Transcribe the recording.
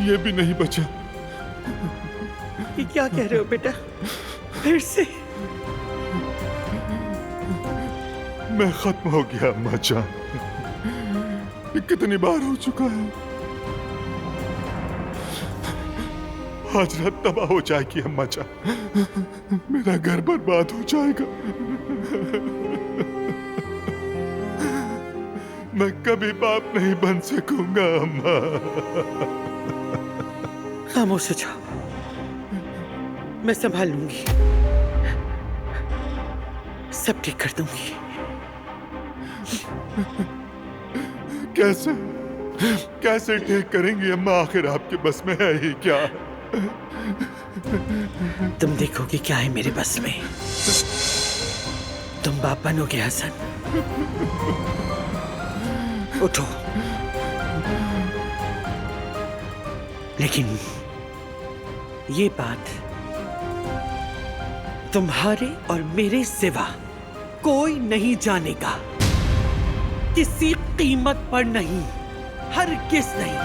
ये भी नहीं बचा। ये क्या कह रहे हो बेटा? फिर से? मैं खत्म हो गया अम्मा जान। ये कितनी बार हो चुका है। आज रात तबाह हो जाएगी अम्मा जान। मेरा घर बर्बाद हो जाएगा। मैं कभी बाप नहीं बन सकूंगा अम्मा। खामोश हो जाओ, मैं संभाल लूंगी, सब ठीक कर दूंगी। कैसे कैसे ठीक करेंगी अम्मा? आखिर आपके बस में है ही क्या? तुम देखोगे क्या है मेरे बस में। तुम बाप बनोगे हसन। उठो। लेकिन ये बात तुम्हारे और मेरे सिवा कोई नहीं जानेगा। किसी कीमत पर नहीं, हरगिज़ नहीं।